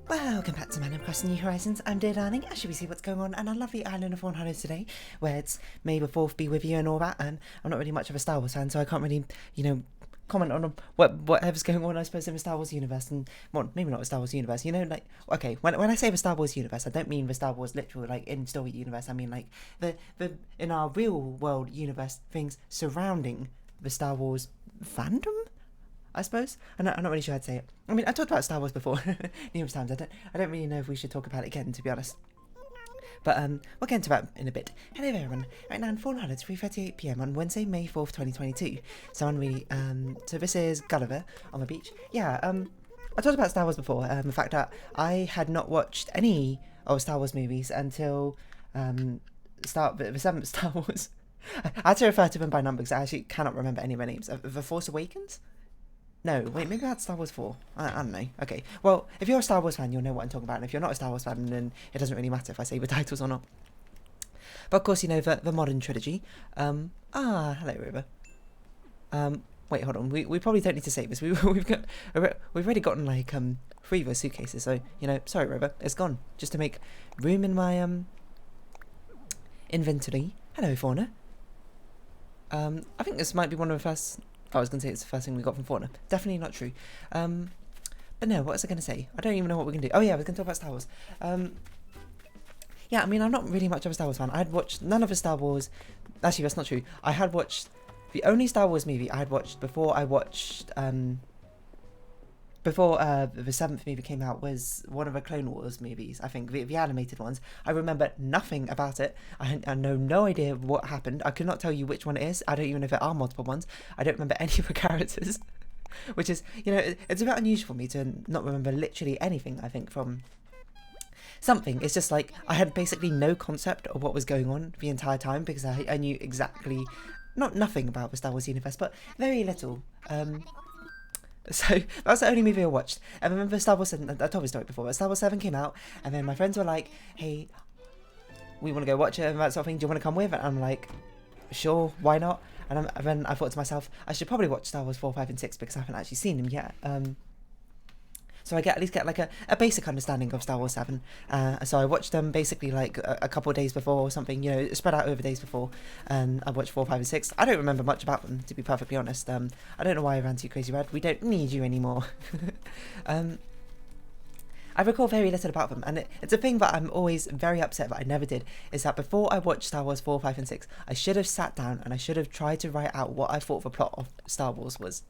Welcome back to Man of Crossing New Horizons. I'm dear darling, as we see what's going on on our lovely island of Fawnhallow today, where it's May the 4th be with you and all that, and I'm not really much of a Star Wars fan, so I can't really, comment on whatever's going on, I suppose, in the Star Wars universe, and, well, maybe not the Star Wars universe, okay, when I say the Star Wars universe, I don't mean the Star Wars literal, in story universe, I mean, the in our real world universe, things surrounding the Star Wars fandom? I suppose. I'm not really sure how to say it. I mean, I talked about Star Wars before numerous times. I don't really know if we should talk about it again, to be honest. But we'll get into that in a bit. Hello everyone. Right now in Fawnhallow, it's 3:38 PM on Wednesday, May 4th, 2022. So this is Gulliver on the beach. Yeah, I talked about Star Wars before. The fact that I had not watched any of Star Wars movies until the 7th Star Wars. I had to refer to them by numbers. I actually cannot remember any of their names. The Force Awakens? No, wait, maybe that's Star Wars 4. I don't know. Okay, well, if you're a Star Wars fan, you'll know what I'm talking about. And if you're not a Star Wars fan, then it doesn't really matter if I say the titles or not. But of course, the modern trilogy. Hello, River. Wait, hold on. We probably don't need to save this. We've already gotten 3 of those suitcases. So sorry, River, it's gone. Just to make room in my inventory. Hello, Fauna. I think this might be one of the first. I was going to say it's the first thing we got from Fauna. Definitely not true. But no, what was I going to say? I don't even know what we're going to do. Oh yeah, I was going to talk about Star Wars. Yeah, I mean, I'm not really much of a Star Wars fan. I had watched none of the Star Wars. Actually, that's not true. I had watched the only Star Wars movie I had watched before I watched before the 7th movie came out was one of the Clone Wars movies, I think, the animated ones. I remember nothing about it. I know no idea what happened. I could not tell you which one it is. I don't even know if there are multiple ones. I don't remember any of the characters, which is, it's a bit unusual for me to not remember literally anything, I think, from something. It's just like, I had basically no concept of what was going on the entire time, because I knew exactly, nothing about the Star Wars universe, but very little. So that's the only movie I watched. And I remember Star Wars 7, I told the story before, but Star Wars 7 came out, and then my friends were like, hey, we want to go watch it and that sort of thing, do you want to come with? And I'm like, sure, why not? And then I thought to myself, I should probably watch Star Wars 4, 5 and 6 because I haven't actually seen them yet. So I at least get a basic understanding of Star Wars 7. So I watched them basically a couple of days before or something, spread out over days before. I watched 4, 5 and 6. I don't remember much about them, to be perfectly honest. I don't know why I ran to Crazy Red. We don't need you anymore. I recall very little about them, and it's a thing that I'm always very upset that I never did, is that before I watched Star Wars 4, 5 and 6, I should have sat down and I should have tried to write out what I thought the plot of Star Wars was.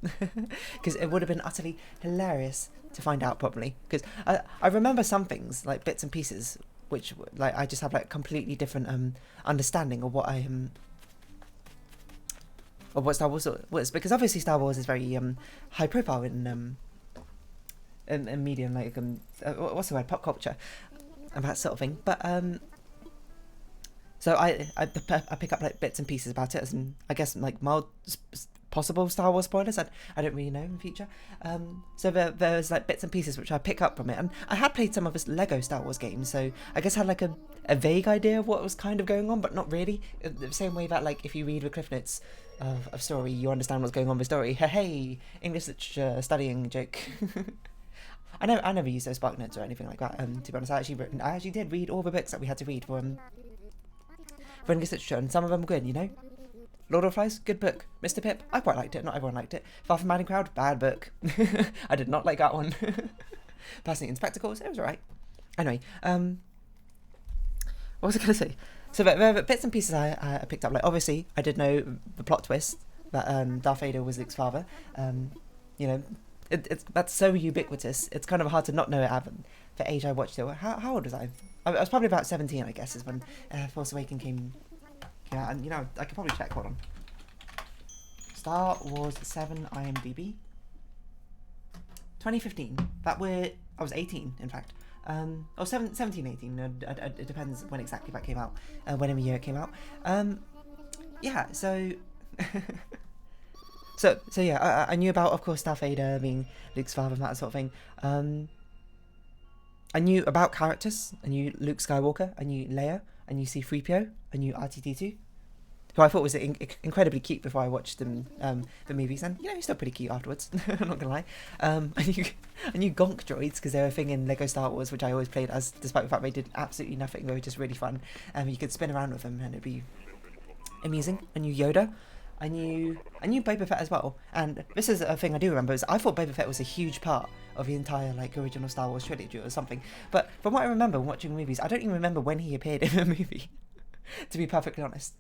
Because it would have been utterly hilarious to find out properly. Because I remember some things, like bits and pieces, which I just have completely different understanding of what of what Star Wars was. Because obviously Star Wars is very high profile in media and what's the word, pop culture and that sort of thing, but so I pick up bits and pieces about it, as in, I guess, mild possible Star Wars spoilers. I don't really know in the future. So there's bits and pieces which I pick up from it, and I had played some of this Lego Star Wars games, so I guess I had a vague idea of what was kind of going on, but not really. The same way that if you read the Cliff Notes of story, you understand what's going on with the story. Hey, English literature studying joke. I never used those spark notes or anything like that. To be honest, I actually did read all the books that we had to read for English literature, and some of them were good. Lord of the Flies, good book. Mr. Pip, I quite liked it. Not everyone liked it. Far from Man in Crowd, bad book. I did not like that one. Passing in Spectacles, it was alright. Anyway, what was I going to say? So the bits and pieces I picked up. Obviously, I did know the plot twist that Darth Vader was Luke's father. That's so ubiquitous. It's kind of hard to not know it at the age I watched it. How old was I? I was probably about 17, I guess, is when Force Awakens came. Yeah, and I could probably check. Hold on. Star Wars 7 IMDb. 2015. I was 18, in fact. 17, 18. It depends when exactly that came out. When in the year it came out. Yeah. So. So yeah, I knew about, of course, Darth Vader being Luke's father and that sort of thing. I knew about characters. I knew Luke Skywalker. I knew Leia. I knew C-3PO. I knew R2-D2. who I thought was incredibly cute before I watched the movies, and he's still pretty cute afterwards. I'm not gonna lie. I knew gonk droids because they were a thing in Lego Star Wars, which I always played as, despite the fact they did absolutely nothing. They were just really fun. You could spin around with them, and it'd be amusing. I knew Yoda. I knew Boba Fett as well, and this is a thing I do remember, is I thought Boba Fett was a huge part of the entire original Star Wars trilogy or something, but from what I remember watching movies, I don't even remember when he appeared in a movie, to be perfectly honest.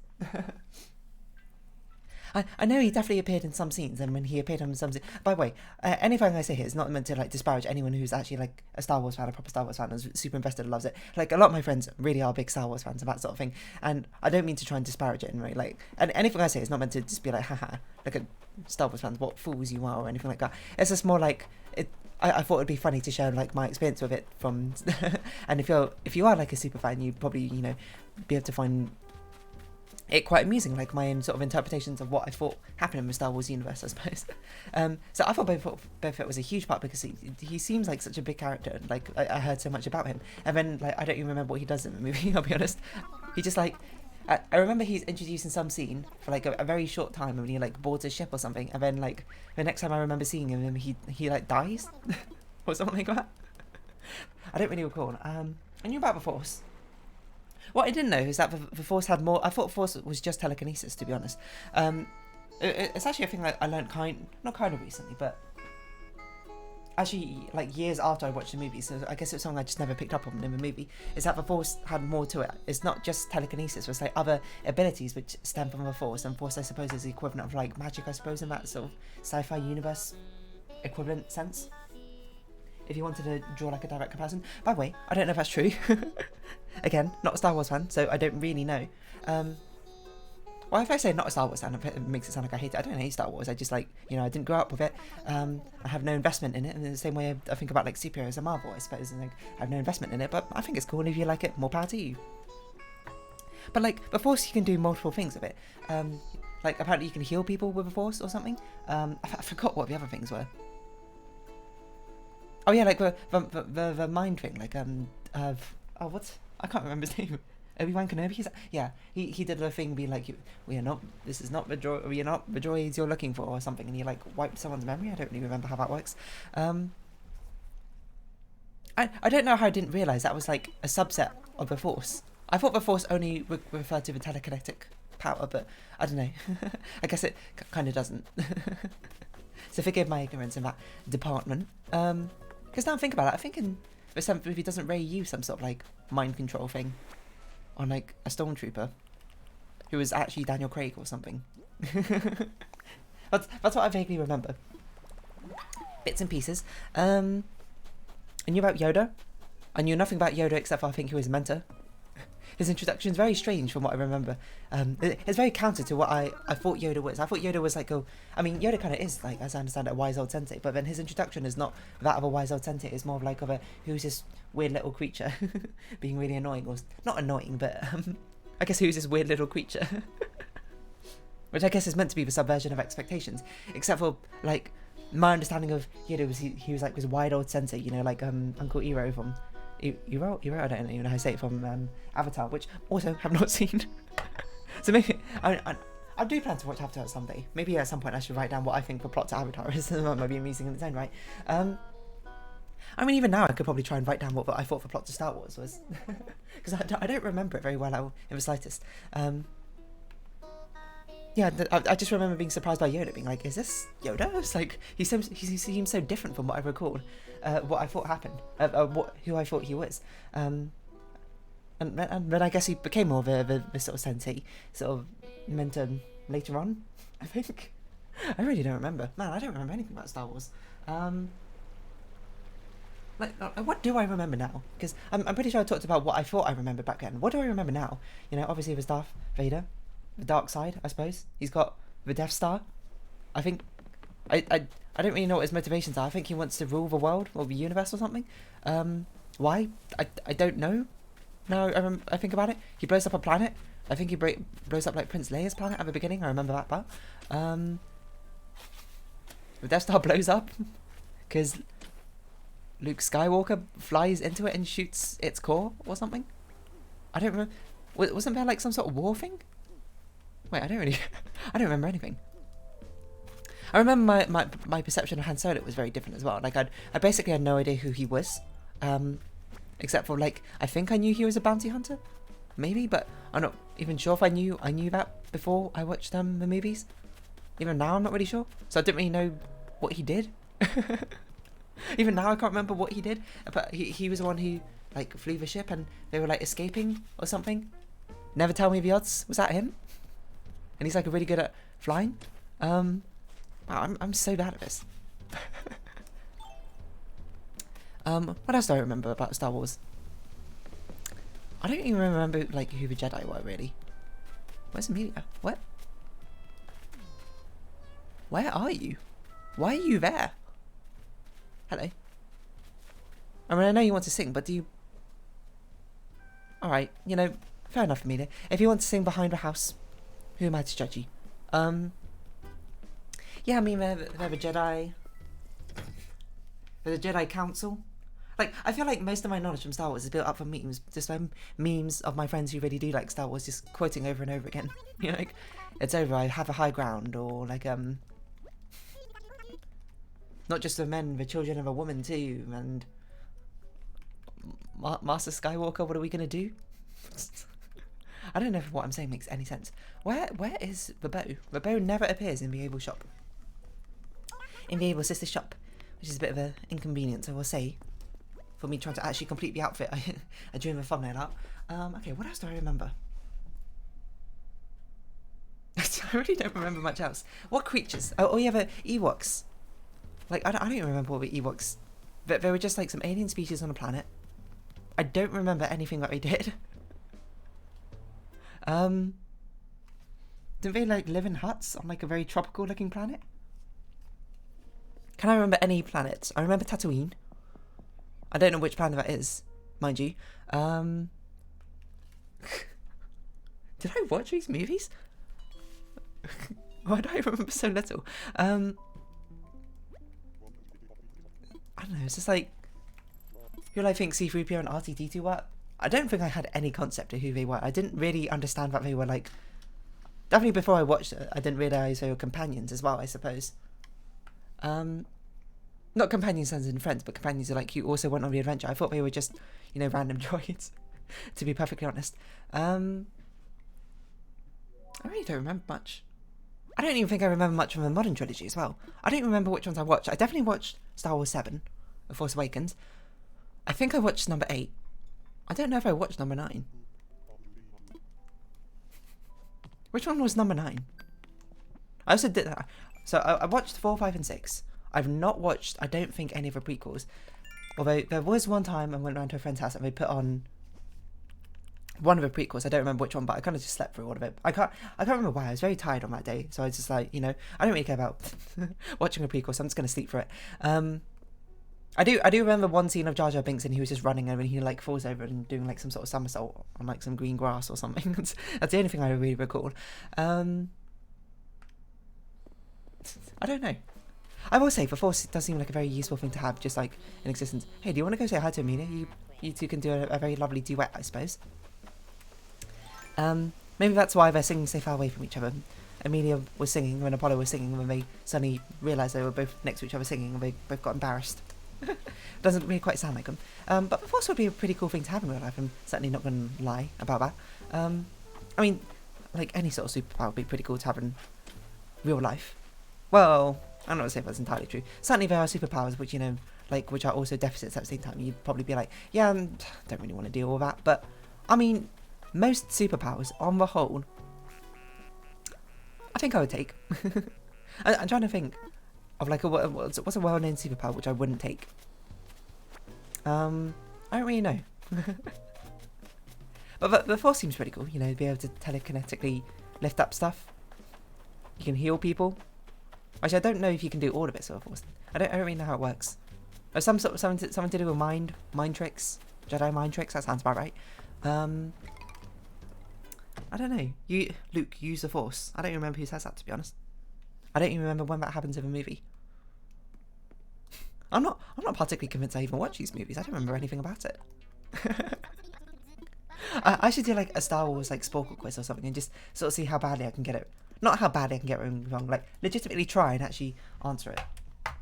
I know he definitely appeared in some scenes, and when he appeared in some scenes, by the way, anything I say here is not meant to disparage anyone who's actually a Star Wars fan, a proper Star Wars fan, is super invested and loves it. A lot of my friends really are big Star Wars fans and that sort of thing, and I don't mean to try and disparage it in a way, and anything I say is not meant to just be haha, look at Star Wars fans, what fools you are, or anything like that. It's just more I thought it'd be funny to share my experience with it from, and if you are a super fan, you probably be able to find it quite amusing, my own sort of interpretations of what I thought happened in the Star Wars universe, I suppose. So I thought Boba Fett was a huge part because he seems like such a big character. I heard so much about him, and then I don't even remember what he does in the movie. I'll be honest. He just I remember he's introduced in some scene for a very short time when he boards a ship or something, and then the next time I remember seeing him, he dies or something like that. I don't really recall. I knew about the Force. What I didn't know is that the Force had more. I thought Force was just telekinesis, to be honest. It's actually a thing I learned not kind of recently, but actually years after I watched the movie. So I guess it's something I just never picked up on in the movie. Is that the Force had more to it? It's not just telekinesis. It's other abilities which stem from the Force, and Force I suppose is the equivalent of magic, I suppose, in that sort of sci-fi universe equivalent sense. If you wanted to draw a direct comparison. By the way, I don't know if that's true. Again, not a Star Wars fan, so I don't really know. Well, if I say not a Star Wars fan, it makes it sound like I hate it. I don't hate Star Wars. I just I didn't grow up with it. I have no investment in it, and in the same way I think about superheroes and Marvel, I suppose. And I have no investment in it, but I think it's cool. And if you like it, more power to you. But the Force, you can do multiple things with it. Apparently you can heal people with the Force or something. I forgot what the other things were. Oh yeah, the mind thing, what? I can't remember his name. Obi-Wan Kenobi? Yeah, he did a thing, be this is not the droids you're looking for, or something, and he wiped someone's memory. I don't really remember how that works. I don't know how I didn't realise that was a subset of the Force. I thought the Force only referred to the telekinetic power, but I don't know. I guess it kind of doesn't. So forgive my ignorance in that department. Because now I think about it, I think in the 7th movie doesn't Rey use some sort of mind control thing on a stormtrooper who was actually Daniel Craig or something. That's what I vaguely remember. Bits and pieces. I knew about Yoda. I knew nothing about Yoda except for I think he was a mentor. His introduction is very strange from what I remember. It's very counter to what I thought Yoda was. I thought Yoda was Yoda kind of is, as I understand it, a wise old sensei, but then his introduction is not that of a wise old sensei. It's more of who's this weird little creature being really annoying, or not annoying, but I guess who's this weird little creature. Which I guess is meant to be the subversion of expectations, except for my understanding of Yoda was he was this wide old sensei, Uncle Iroh from Iroh, I don't even know how to say it, from Avatar, which also have not seen. So maybe I do plan to watch Avatar someday. Maybe at some point I should write down what I think the plot to Avatar is. That might be amusing in its own right. Even now I could probably try and write down what I thought the plot to Star Wars was, because I don't remember it very well in the slightest. Yeah, I just remember being surprised by Yoda, being is this Yoda? It's he seems so different from what I recalled, what I thought happened, who I thought he was. And then I guess he became more of a sort of sensei, sort of mentor later on, I think. I really don't remember. Man, I don't remember anything about Star Wars. What do I remember now? Because I'm pretty sure I talked about what I thought I remembered back then. What do I remember now? Obviously it was Darth Vader. The dark side, I suppose. He's got the Death Star. I think I don't really know what his motivations are. I think he wants to rule the world or the universe or something. Why? I don't know. Now I think about it. He blows up a planet. I think he blows up Prince Leia's planet at the beginning. I remember that part. The Death Star blows up because Luke Skywalker flies into it and shoots its core or something. I don't remember. Wasn't there some sort of war thing? Wait, I don't really... I don't remember anything. I remember my perception of Han Solo was very different as well. Like, I basically had no idea who he was. Except for, like, I think I knew he was a bounty hunter. Maybe, but I'm not even sure if I knew that before I watched the movies. Even now, I'm not really sure. So I didn't really know what he did. Even now, I can't remember what he did. But he was the one who, like, flew the ship and they were, like, escaping or something. Never tell me the odds. Was that him? And he's, like, really good at flying. Wow, I'm so bad at this. What else do I remember about Star Wars? I don't even remember, like, who the Jedi were, really. Where's Amelia? What? Where are you? Why are you there? Hello. I mean, I know you want to sing, but do you... Alright, you know, fair enough, Amelia. If you want to sing behind the house, who am I to judge you? Yeah, I mean, they're the Jedi... They're the Jedi Council. Like, I feel like most of my knowledge from Star Wars is built up from memes. Just memes of my friends who really do like Star Wars, just quoting over and over again. You know, like, it's over, I have a high ground, or like, not just the men, the children of a woman too, and Master Skywalker, what are we gonna do? I don't know if what I'm saying makes any sense. Where is the bow? The bow never appears in the Able shop. In the Able Sister's shop, which is a bit of an inconvenience, I will say, for me trying to actually complete the outfit I drew the thumbnail out. Okay, what else do I remember? I really don't remember much else. What creatures? Oh yeah, the Ewoks. Like, I don't even remember what the Ewoks... They were just like some alien species on a planet. I don't remember anything that they did. Didn't they like live in huts on like a very tropical looking planet? Can I remember any planets? I remember Tatooine. I don't know which planet that is, mind you. Did I watch these movies? Why do I remember so little? I don't know, it's just like... Who do I think C-3PO and R2-D2 were? I don't think I had any concept of who they were. I didn't really understand that they were like... Definitely before I watched it, I didn't realise they were companions as well, I suppose. Not companions as in friends, but companions like who also went on the adventure. I thought they were just, you know, random droids, to be perfectly honest. I really don't remember much. I don't even think I remember much from the modern trilogy as well. I don't remember which ones I watched. I definitely watched Star Wars 7, The Force Awakens. I think I watched number 8. I don't know if I watched number 9. Which one was number 9? I also did that. So I watched 4, 5 and 6. I've not watched, I don't think, any of the prequels. Although there was one time I went around to a friend's house and they put on one of the prequels. I don't remember which one, but I kind of just slept through all of it. I can't remember why. I was very tired on that day, so I was just like, you know, I don't really care about watching a prequel, so I'm just gonna sleep for it. I do remember one scene of Jar Jar Binks and he was just running over and he like falls over and doing like some sort of somersault on like some green grass or something. That's the only thing I really recall. I don't know. I will say, the Force does seem like a very useful thing to have, just like in existence. Hey, do you want to go say hi to Amelia? You two can do a very lovely duet, I suppose. Maybe that's why they're singing so far away from each other. Amelia was singing when Apollo was singing, when they suddenly realised they were both next to each other singing, and they both got embarrassed. Doesn't really quite sound like them. But the Force would be a pretty cool thing to have in real life. I'm certainly not going to lie about that. I mean, like any sort of superpower would be pretty cool to have in real life. Well, I'm not going to say if that's entirely true. Certainly there are superpowers which, you know, like, which are also deficits at the same time. You'd probably be like, yeah, don't really want to deal with that. But, I mean, most superpowers, on the whole, I think I would take. I'm trying to think of, like, what's a well-known superpower which I wouldn't take. I don't really know. But the Force seems pretty cool, you know, be able to telekinetically lift up stuff. You can heal people. Actually, I don't know if you can do all of it, so of course. I don't really know how it works. There's something to do with mind tricks, Jedi mind tricks. That sounds about right. I don't know. Luke, use the Force. I don't remember who says that, to be honest. I don't even remember when that happens in the movie. I'm not particularly convinced I even watch these movies. I don't remember anything about it. I should do like a Star Wars like Sporkle quiz or something and just sort of see how badly I can get it. Not how badly I can get it wrong, like legitimately try and actually answer it.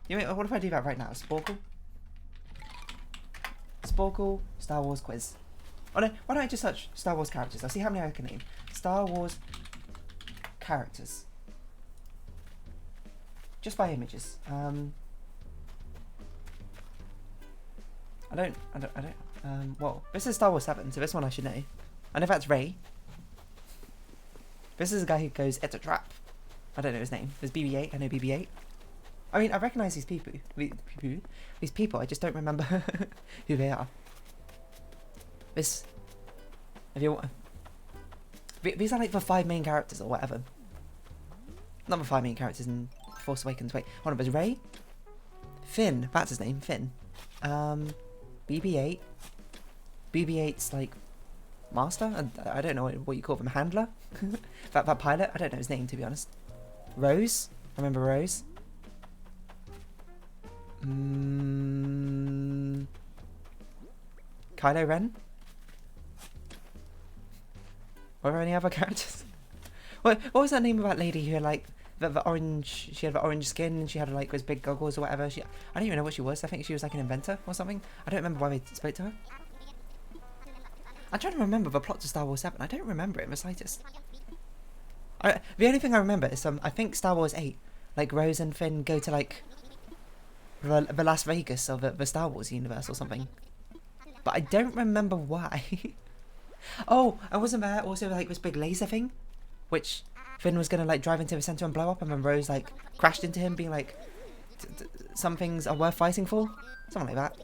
You know, what if I do that right now? Sporkle? Sporkle Star Wars quiz. Oh no, why don't I just search Star Wars characters? I'll see how many I can name. Star Wars characters. Just by images. Well, this is Star Wars 7, so this one I should know. I know that's Rey. This is a guy who goes, it's a trap. I don't know his name. There's BB-8, I know BB-8. I mean, I recognise these people. These people, I just don't remember who they are. These are like the 5 main characters or whatever. Not the 5 main characters in Force Awakens. Wait, hold on, there's Rey. Finn, that's his name, Finn. BB-8. BB-8's like master? I don't know what you call them. Handler? that pilot? I don't know his name, to be honest. Rose? I remember Rose. Kylo Ren? Were there any other characters? What was that name of that lady who had like the orange, she had the orange skin and she had like those big goggles or whatever. I don't even know what she was. I think she was like an inventor or something. I don't remember why they spoke to her. I'm trying to remember the plot to Star Wars 7. I don't remember it in the slightest. The only thing I remember is I think Star Wars 8, like Rose and Finn go to like the Las Vegas of the Star Wars universe or something. But I don't remember why. Oh, and wasn't there also like this big laser thing? Which Finn was going to like drive into the centre and blow up, and then Rose like crashed into him being like, some things are worth fighting for? Something like that.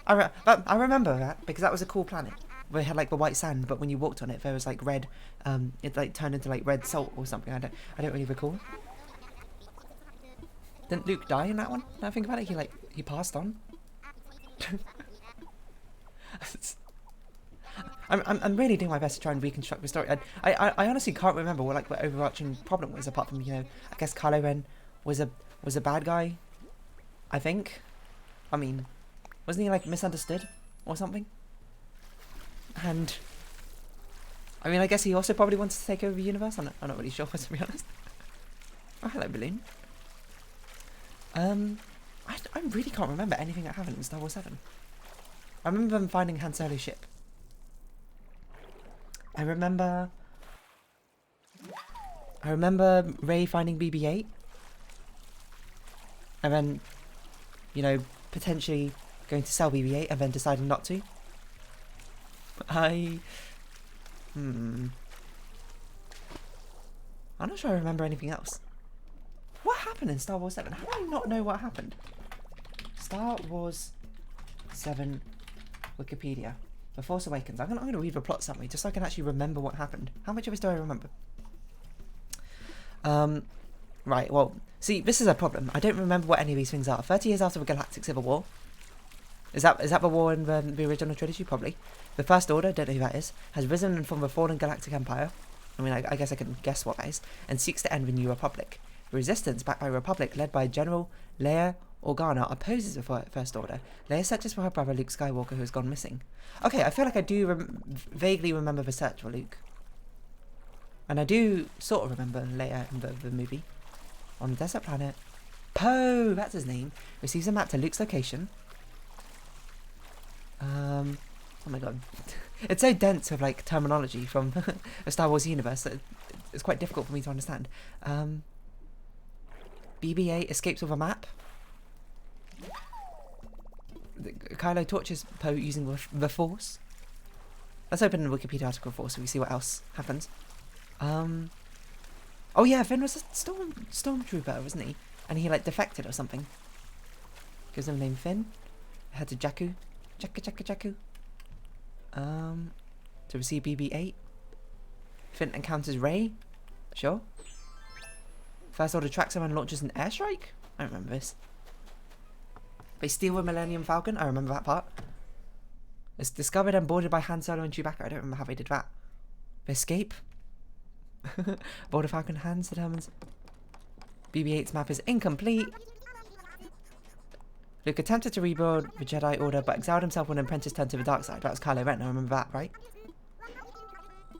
I remember that because that was a cool planet. Where it had like the white sand, but when you walked on it there was like red, it like turned into like red salt or something. I don't really recall. Didn't Luke die in that one? Now I think about it, he passed on. I'm really doing my best to try and reconstruct the story. I honestly can't remember what like the overarching problem was, apart from, you know, I guess Kylo Ren was a bad guy. I think. I mean, wasn't he like misunderstood or something? And I mean, I guess he also probably wants to take over the universe. I'm not really sure, to be honest. Oh, hello, Balloon. I really can't remember anything that happened in Star Wars 7. I remember them finding Han Solo's ship. I remember Rey finding BB-8. And then, you know, potentially going to sell BB-8 and then deciding not to. I'm not sure I remember anything else. What happened in Star Wars 7? How do I not know what happened? Star Wars 7 Wikipedia. The Force Awakens. I'm gonna read the plot summary just so I can actually remember what happened. How much of this do I remember? Right, well, see, this is a problem. I don't remember what any of these things are. 30 years after the Galactic Civil War. Is that the war in the original trilogy? Probably. The First Order, don't know who that is, has risen from the fallen Galactic Empire. I mean, I guess I can guess what that is. And seeks to end the New Republic. The Resistance, backed by a Republic led by General Leia Organa, opposes the First Order. Leia searches for her brother Luke Skywalker, who has gone missing. Okay, I feel like I do vaguely remember the search for Luke. And I do sort of remember Leia in the movie. On the desert planet, Poe, that's his name, receives a map to Luke's location. Oh my god. It's so dense with like terminology from a Star Wars universe that it's quite difficult for me to understand. BB-8 escapes with a map. Kylo tortures Poe using the Force. Let's open the Wikipedia article for so we see what else happens. Oh yeah, Finn was a stormtrooper, wasn't he? And he like defected or something. Gives him the name Finn. Head to Jakku. Jakku. To receive BB-8. Finn encounters Rey. Sure. First Order tracks him and launches an airstrike? I don't remember this. They steal the Millennium Falcon? I remember that part. It's discovered and boarded by Han Solo and Chewbacca. I don't remember how they did that. They escape. Board a Falcon. Han determines BB-8's map is incomplete. Luke attempted to rebuild the Jedi Order, but exiled himself when an apprentice turned to the dark side. That was Kylo Ren, I remember that, right?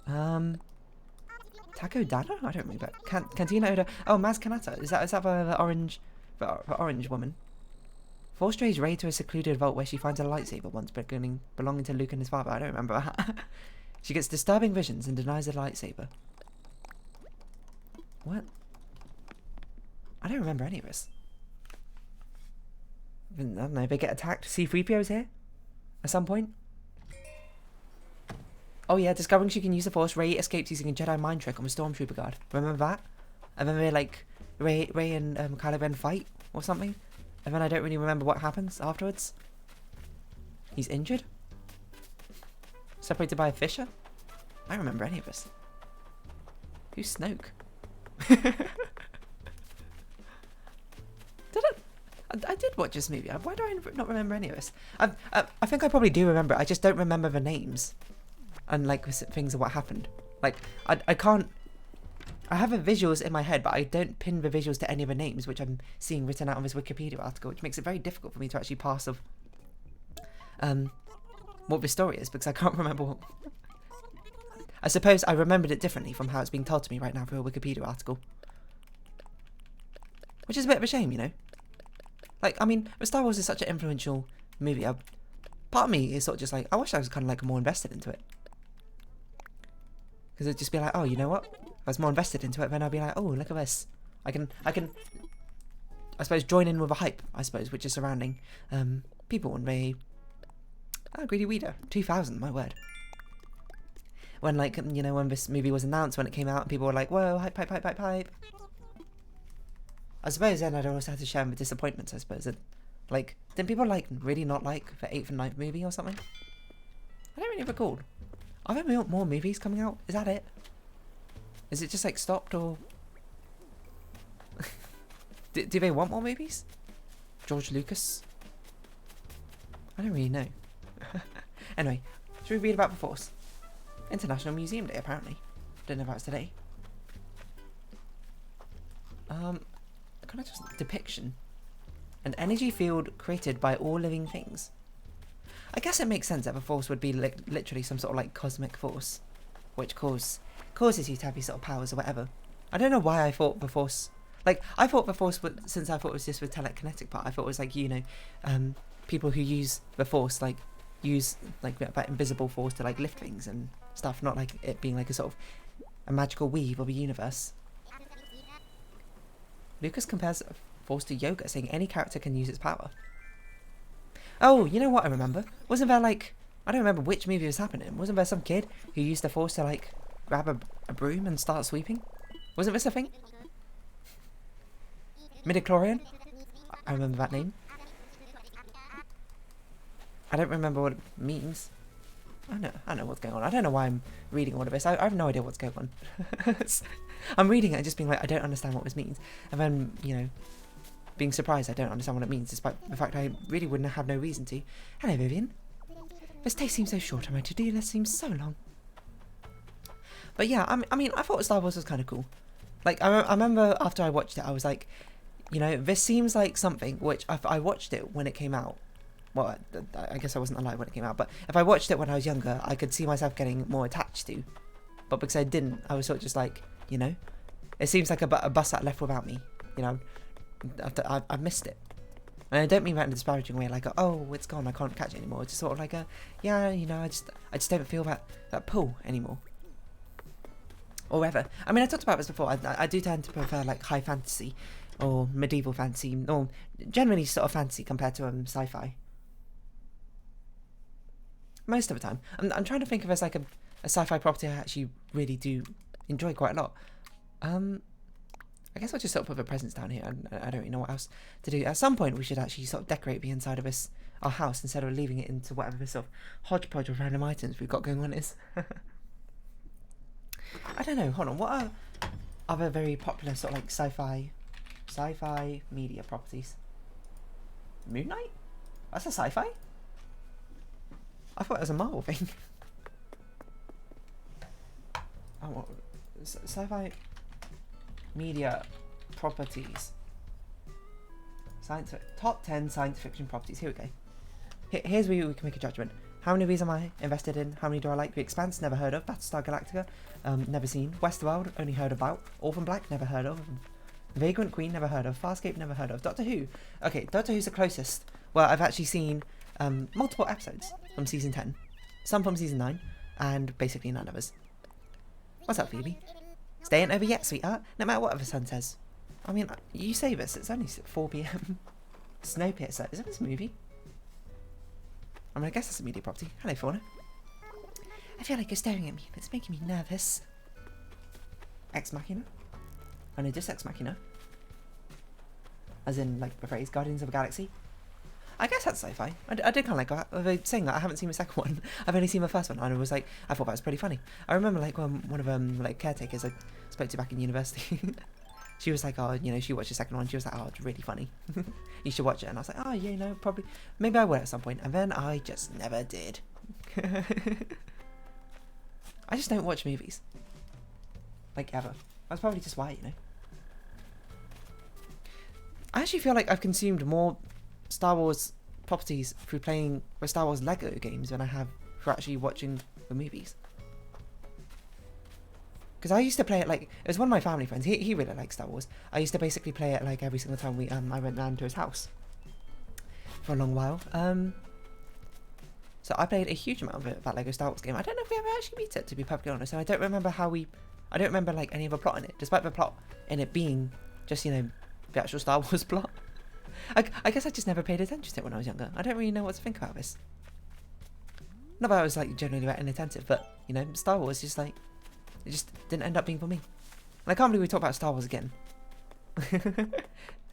Taco Dada? I don't remember. Cantina Oda. Oh, Maz Kanata. Is that the orange, the orange woman? Four strays raid to a secluded vault where she finds a lightsaber once belonging to Luke and his father. I don't remember that. She gets disturbing visions and denies the lightsaber. What? I don't remember any of this. I don't know, they get attacked. C-3PO's here? At some point? Oh yeah, discovering she can use the Force, Rey escapes using a Jedi mind trick on a Stormtrooper guard. Remember that? And then they like, Rey and Kylo Ren fight or something? And then I don't really remember what happens afterwards. He's injured? Separated by a fissure? I don't remember any of this. Who's Snoke? I did watch this movie. Why do I not remember any of this? I think I probably do remember. I just don't remember the names and like things of what happened. Like I can't. I have the visuals in my head, but I don't pin the visuals to any of the names, which I'm seeing written out on this Wikipedia article, which makes it very difficult for me to actually pass of what the story is, because I can't remember what. I suppose I remembered it differently from how it's being told to me right now through a Wikipedia article. Which is a bit of a shame, you know? Like, I mean, Star Wars is such an influential movie. Part of me is sort of just like, I wish I was kind of like more invested into it. Because it'd just be like, oh, you know what? If I was more invested into it, then I'd be like, oh, look at this. I can, I suppose, join in with the hype, I suppose, which is surrounding people when they... Oh, Greedy Weeder. 2000, my word. When, like, you know, when this movie was announced, when it came out, and people were like, whoa, hype, hype, hype, hype, hype. I suppose then I'd also have to share the disappointments, I suppose. That, like, didn't people, like, really not like the 8th and 9th movie or something? I don't really recall. Are there more movies coming out? Is that it? Is it just, like, stopped, or... do they want more movies? George Lucas? I don't really know. Anyway, should we read about the Force? International Museum Day, apparently. Don't know if that's today. Kind of just depiction. An energy field created by all living things. I guess it makes sense that the Force would be literally some sort of like cosmic force, which causes you to have these sort of powers or whatever. I don't know why I thought the Force, like I thought the Force would, since I thought it was just with telekinetic part, I thought it was like, you know, people who use the Force like use like that invisible force to like lift things and stuff, not like it being like a sort of a magical weave of a universe. Lucas compares Force to yoga, saying any character can use its power. Oh, you know what I remember? Wasn't there like, I don't remember which movie was happening. Wasn't there some kid who used the Force to like grab a broom and start sweeping? Wasn't this a thing? Midichlorian? I remember that name. I don't remember what it means. I know what's going on. I don't know why I'm reading all of this. I have no idea what's going on. I'm reading it and just being like, I don't understand what this means. And then, you know, being surprised I don't understand what it means, despite the fact I really wouldn't have no reason to. Hello, Vivian. This day seems so short and my to-do list seems so long. But yeah, I mean, I thought Star Wars was kind of cool. Like, I remember after I watched it, I was like, you know, this seems like something which, if I watched it when it came out, well, I guess I wasn't alive when it came out, but if I watched it when I was younger, I could see myself getting more attached to. But because I didn't, I was sort of just like, you know, it seems like a bus that left without me, you know, I've missed it. And I don't mean that in a disparaging way, like, oh, it's gone, I can't catch it anymore. It's just sort of like yeah, you know, I just don't feel that pull anymore. Or whatever. I mean, I talked about this before, I do tend to prefer, like, high fantasy, or medieval fantasy, or generally sort of fantasy compared to sci-fi. Most of the time. I'm trying to think of as like a sci-fi property I actually really do enjoy quite a lot. I guess I'll just sort of put the presents down here. I don't really know what else to do. At some point we should actually sort of decorate the inside of our house instead of leaving it into whatever this sort of hodgepodge of random items we've got going on is. I don't know, hold on, what are other very popular sort of like sci-fi media properties? Moon Knight? That's a sci-fi? I thought it was a Marvel thing. Oh, what? Sci-fi media properties. Top 10 science fiction properties. Here we go. Here's where we can make a judgment. How many of these am I invested in? How many do I like? The Expanse, never heard of. Battlestar Galactica, never seen. Westworld, only heard about. Orphan Black, never heard of. Vagrant Queen, never heard of. Farscape, never heard of. Doctor Who. Okay, Doctor Who's the closest. Well, I've actually seen multiple episodes from season 10, some from season 9, and basically none of us. What's up, Phoebe? Staying over yet, sweetheart? No matter what the sun says. I mean, you say this, it's only 4 PM. Snowpiercer, isn't this a movie? I mean, I guess that's a media property. Hello, Fauna. I feel like you're staring at me, and it's making me nervous. Ex Machina? Oh no, just Ex Machina. As in, like, the phrase, Guardians of the Galaxy. I guess that's sci-fi. I did kind of like that. Although saying that, I haven't seen the second one. I've only seen the first one, and I thought that was pretty funny. I remember, like, when one of like caretakers I spoke to back in university. She was like, oh, you know, she watched the second one. She was like, oh, it's really funny. You should watch it. And I was like, oh, yeah, no, probably. Maybe I will at some point. And then I just never did. I just don't watch movies. Like, ever. That's probably just why, you know. I actually feel like I've consumed more Star Wars properties through playing the Star Wars Lego games than I have for actually watching the movies. Because I used to play it like, it was one of my family friends, he really likes Star Wars. I used to basically play it like every single time I went round to his house for a long while. So I played a huge amount of it, that Lego Star Wars game. I don't know if we ever actually beat it, to be perfectly honest. And I don't remember I don't remember like any of the plot in it, despite the plot in it being just, you know, the actual Star Wars plot. I guess I just never paid attention to it when I was younger. I don't really know what to think about this. Not that I was like generally that inattentive, but, you know, Star Wars just like, it just didn't end up being for me. And I can't believe we talk about Star Wars again.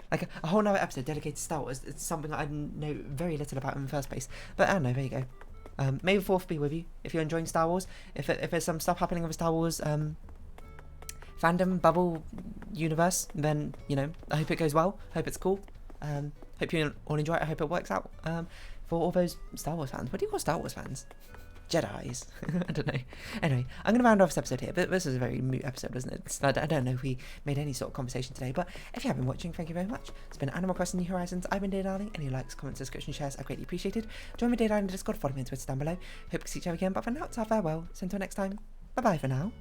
Like a whole nother episode dedicated to Star Wars. It's something that I know very little about in the first place. But I don't know, there you go. May the 4th be with you if you're enjoying Star Wars. If there's some stuff happening with Star Wars fandom, bubble, universe, then, you know, I hope it goes well. Hope it's cool. Hope you all enjoy it. I hope it works out for all those Star Wars fans. What do you call Star Wars fans? Jedis. I don't know. Anyway, I'm going to round off this episode here, but this is a very moot episode, isn't it? I don't know if we made any sort of conversation today, but if you have been watching, thank you very much. It's been Animal Crossing New Horizons. I've been Dear Darling. Any likes, comments, subscription, shares are greatly appreciated. Join me Dear Darling in the Discord, follow me on Twitter down below. Hope to see you again, but for now, it's our farewell. So until next time, bye-bye for now.